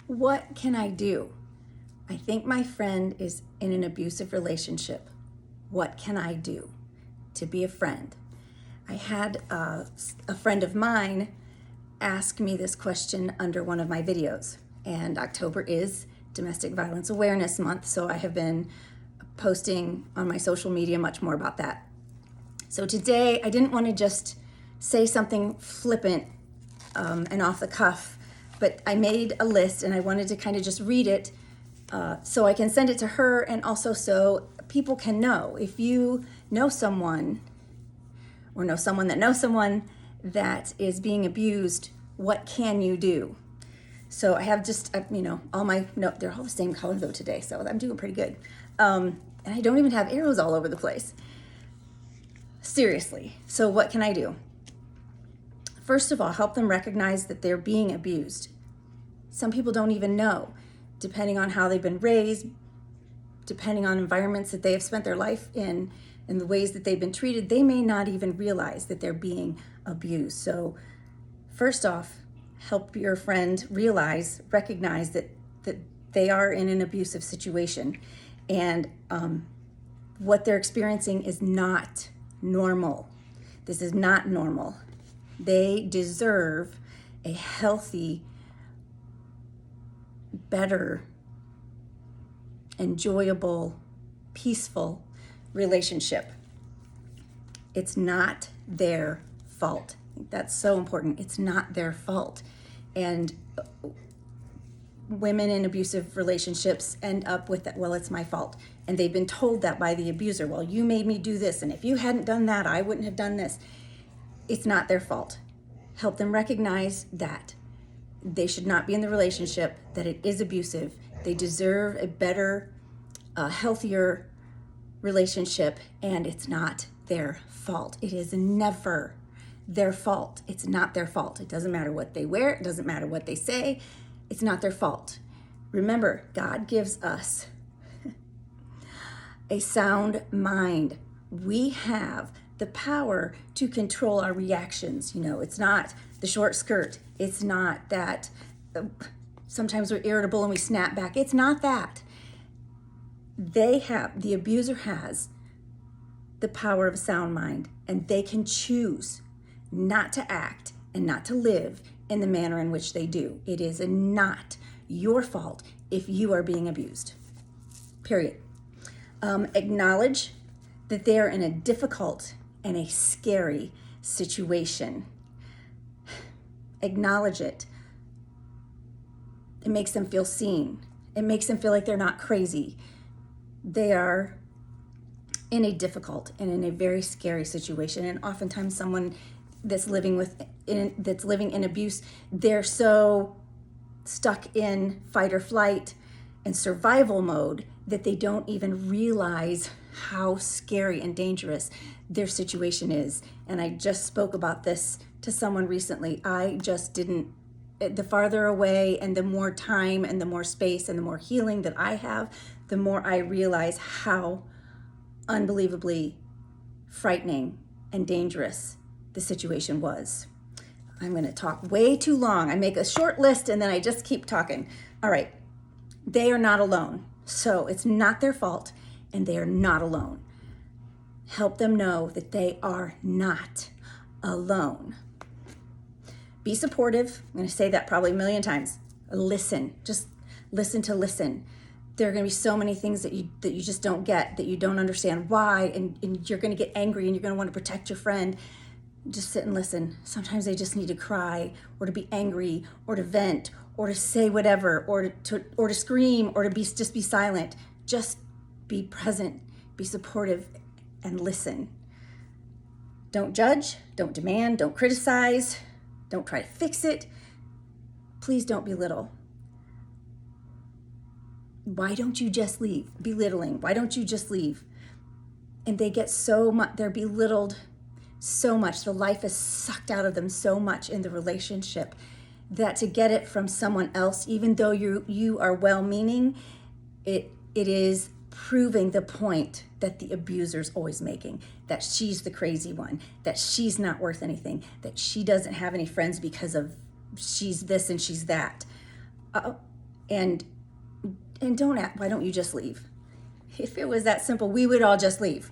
What can I do? I think my friend is in an abusive relationship. What can I do to be a friend? I had a friend of mine ask me this question under one of my videos, and October is Domestic Violence Awareness Month, so I have been posting on my social media much more about that. So today, I didn't want to just say something flippant and off the cuff, but I made a list and I wanted to kind of just read it so I can send it to her, and also so people can know. If you know someone or know someone that is being abused, what can you do? So I have just, all my, no, they're all the same color though today, so I'm doing pretty good. And I don't even have arrows all over the place. Seriously, so what can I do? First of all, help them recognize that they're being abused. Some people don't even know, depending on how they've been raised, depending on environments that they have spent their life in, and the ways that they've been treated, they may not even realize that they're being abused. So first off, help your friend recognize that they are in an abusive situation, and what they're experiencing is not normal. This is not normal. They deserve a healthy, better, enjoyable, peaceful relationship. It's not their fault. That's so important. It's not their fault. And women in abusive relationships end up with that, well, it's my fault. And they've been told that by the abuser. Well, you made me do this, and if you hadn't done that, I wouldn't have done this. It's not their fault. Help them recognize that they should not be in the relationship, that it is abusive. They deserve a better, healthier relationship, and it's not their fault. It is never their fault. It's not their fault. It doesn't matter what they wear. It doesn't matter what they say. It's not their fault. Remember, God gives us a sound mind. We have the power to control our reactions. It's not the short skirt. It's not that sometimes we're irritable and we snap back. It's not that. The abuser has the power of a sound mind, and they can choose not to act and not to live in the manner in which they do. It is not your fault if you are being abused. Period. Acknowledge that they are in a difficult and a scary situation. Acknowledge it. It makes them feel seen. It makes them feel like they're not crazy. They are in a difficult and in a very scary situation. And oftentimes someone that's living in abuse, they're so stuck in fight or flight and survival mode that they don't even realize how scary and dangerous their situation is. And I just spoke about this to someone recently. I just didn't, the farther away and the more time and the more space and the more healing that I have, the more I realize how unbelievably frightening and dangerous the situation was. I'm going to talk way too long. I make a short list and then I just keep talking. All right. They are not alone. So it's not their fault, and they are not alone. Help them know that they are not alone. Be supportive. I'm going to say that probably a million times. Listen. Just listen to listen. There are going to be so many things that you just don't get, that you don't understand why, and you're going to get angry and you're going to want to protect your friend. Just sit and listen. Sometimes they just need to cry, or to be angry, or to vent, or to say whatever, or to scream, or to just be silent. Just be present, be supportive, and listen. Don't judge, don't demand, don't criticize, don't try to fix it. Please don't belittle. Why don't you just leave? Belittling. Why don't you just leave? And they get so much, they're belittled so much. The life is sucked out of them so much in the relationship that to get it from someone else, even though you are well-meaning, it is proving the point that the abuser's always making, that she's the crazy one, that she's not worth anything, that she doesn't have any friends because of she's this and she's that. and don't ask, why don't you just leave? If it was that simple, we would all just leave.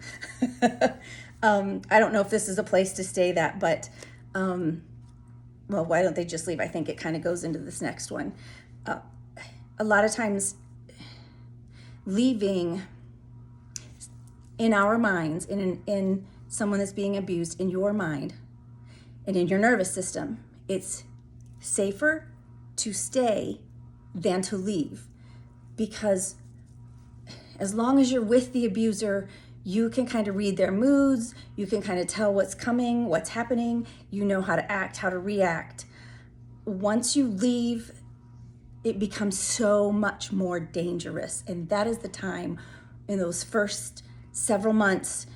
I don't know if this is a place to say that, but well, why don't they just leave? I think it kind of goes into this next one. A lot of times, leaving in our minds, in someone that's being abused, in your mind and in your nervous system, it's safer to stay than to leave, because as long as you're with the abuser, you can kind of read their moods, you can kind of tell what's coming, what's happening, you know how to act, how to react. Once you leave, it becomes so much more dangerous. And that is the time, in those first several months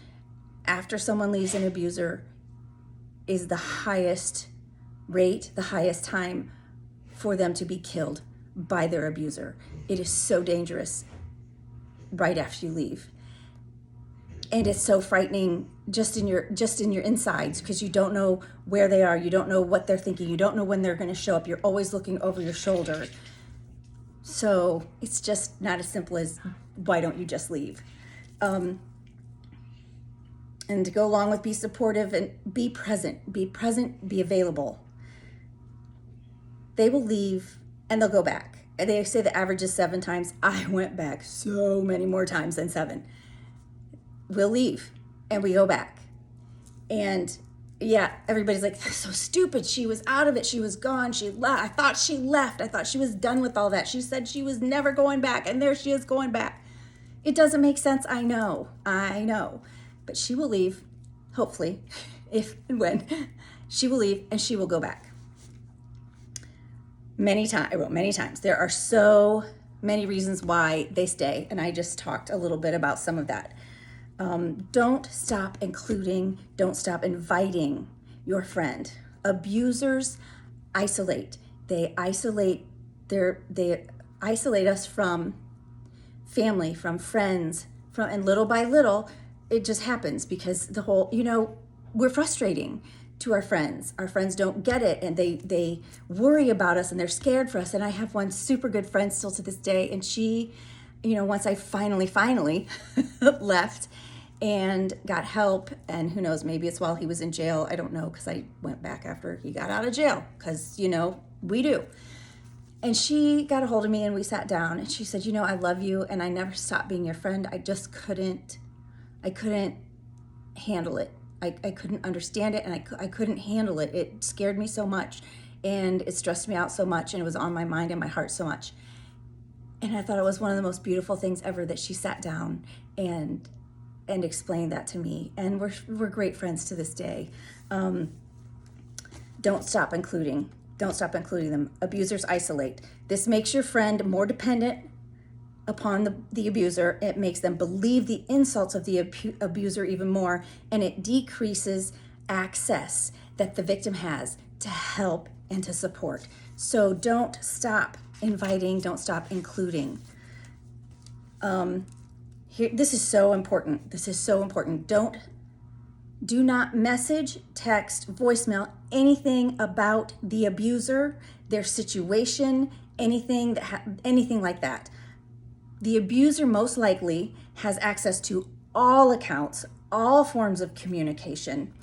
after someone leaves an abuser, is the highest rate, the highest time for them to be killed by their abuser. It is so dangerous right after you leave. And it's so frightening just in your insides, because you don't know where they are, you don't know what they're thinking, you don't know when they're going to show up, you're always looking over your shoulder. So it's just not as simple as, why don't you just leave? And to go along with be supportive and be present, be available. They will leave and they'll go back. And they say the average is 7 times. I went back so many more times than 7. We'll leave and we go back. And yeah, everybody's like, that's so stupid. She was out of it. She was gone. She left. I thought she left. I thought she was done with all that. She said she was never going back. And there she is going back. It doesn't make sense. I know. But she will leave, hopefully, if and when. She will leave and she will go back. Many times. There are so many reasons why they stay. And I just talked a little bit about some of that. Don't stop including, don't stop inviting your friend. Abusers isolate. They isolate us from family, from friends, and little by little, it just happens because we're frustrating to our friends. Our friends don't get it, and they worry about us, and they're scared for us. And I have one super good friend still to this day, and she, once I finally left and got help, and who knows, maybe it's while he was in jail. I don't know, because I went back after he got out of jail, because, we do. And she got a hold of me and we sat down, and she said, I love you, and I never stopped being your friend. I just couldn't handle it. I couldn't understand it, and I couldn't handle it. It scared me so much, and it stressed me out so much, and it was on my mind and my heart so much. And I thought it was one of the most beautiful things ever that she sat down and explained that to me. And we're great friends to this day. Don't stop including them. Abusers isolate. This makes your friend more dependent upon the abuser. It makes them believe the insults of the abuser even more, and it decreases access that the victim has to help and to support. So don't stop inviting, don't stop including. This is so important. Do not message, text, voicemail, anything about the abuser, their situation, anything like that. The abuser most likely has access to all accounts, all forms of communication.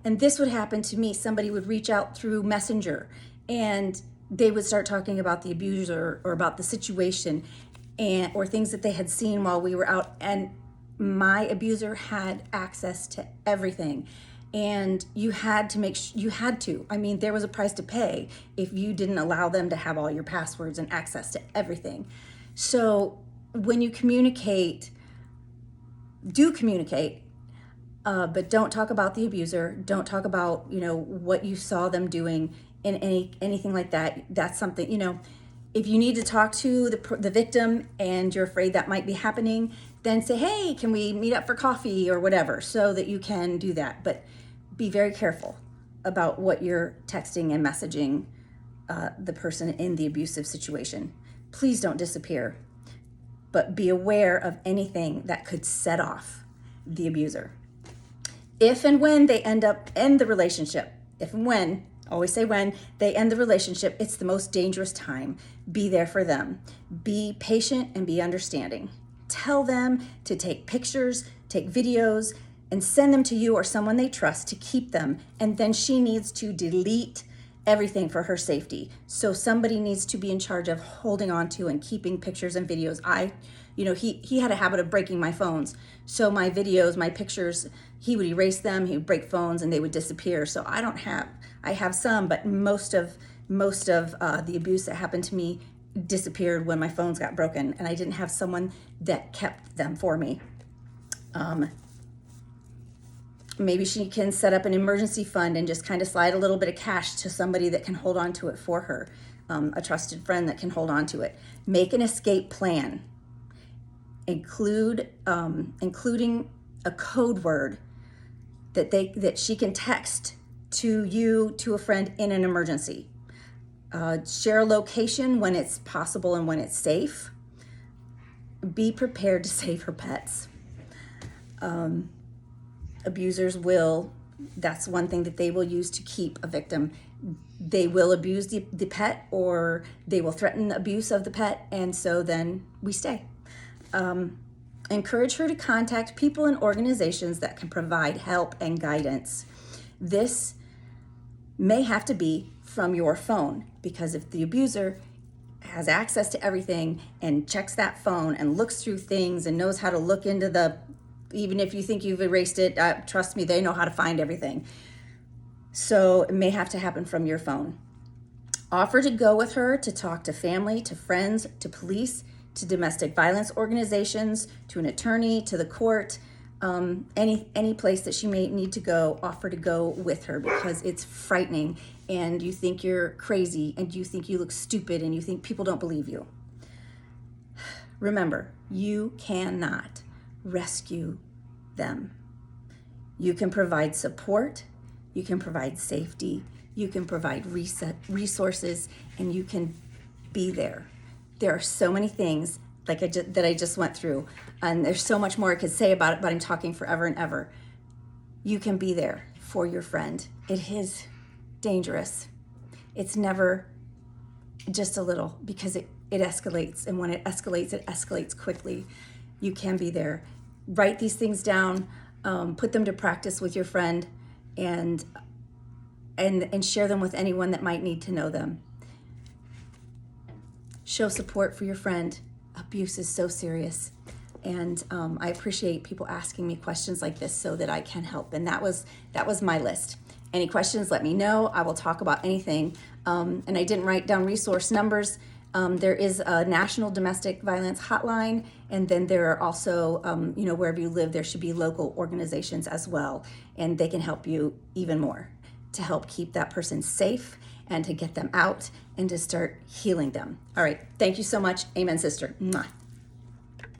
And this would happen to me. Somebody would reach out through Messenger, and they would start talking about the abuser or about the situation, or things that they had seen while we were out. And my abuser had access to everything. And you had to. I mean, there was a price to pay if you didn't allow them to have all your passwords and access to everything. So when you communicate, do communicate, but don't talk about the abuser. Don't talk about, what you saw them doing in anything like that. That's something, if you need to talk to the victim and you're afraid that might be happening, then say, hey, can we meet up for coffee or whatever, so that you can do that. But be very careful about what you're texting and messaging the person in the abusive situation. Please don't disappear, but be aware of anything that could set off the abuser. If and when they end the relationship, if and when, always say when they end the relationship, it's the most dangerous time. Be there for them. Be patient and be understanding. Tell them to take pictures, take videos, and send them to you or someone they trust to keep them. And then she needs to delete everything for her safety. So somebody needs to be in charge of holding on to and keeping pictures and videos. He had a habit of breaking my phones. So my videos, my pictures, he would erase them, he would break phones and they would disappear. So I have some, but most of the abuse that happened to me disappeared when my phones got broken and I didn't have someone that kept them for me. Maybe she can set up an emergency fund and just kind of slide a little bit of cash to somebody that can hold on to it for her, a trusted friend that can hold on to it. Make an escape plan. Including a code word that she can text to you, to a friend in an emergency. Share a location when it's possible and when it's safe. Be prepared to save her pets. Abusers that's one thing that they will use to keep a victim. They will abuse the pet, or they will threaten abuse of the pet, and so then we stay. Encourage her to contact people and organizations that can provide help and guidance. This may have to be from your phone, because if the abuser has access to everything and checks that phone and looks through things and knows how to look into even if you think you've erased it, trust me, they know how to find everything. So it may have to happen from your phone. Offer to go with her to talk to family, to friends, to police, to domestic violence organizations, to an attorney, to the court, any place that she may need to go. Offer to go with her, because it's frightening and you think you're crazy and you think you look stupid and you think people don't believe you. Remember, you cannot rescue them. You can provide support, you can provide safety, you can provide resources, and you can be there. There are so many things that I just went through, and there's so much more I could say about it, but I'm talking forever and ever. You can be there for your friend. It is dangerous. It's never just a little, because it escalates, and when it escalates quickly. You can be there. Write these things down, put them to practice with your friend, and share them with anyone that might need to know them. Show support for your friend. Abuse is so serious, and I appreciate people asking me questions like this so that I can help. And that was my list. Any questions, let me know. I will talk about anything. And I didn't write down resource numbers. There is a national domestic violence hotline, and then there are also, wherever you live, there should be local organizations as well, and they can help you even more to help keep that person safe and to get them out and to start healing them. All right. Thank you so much. Amen, sister. Mwah.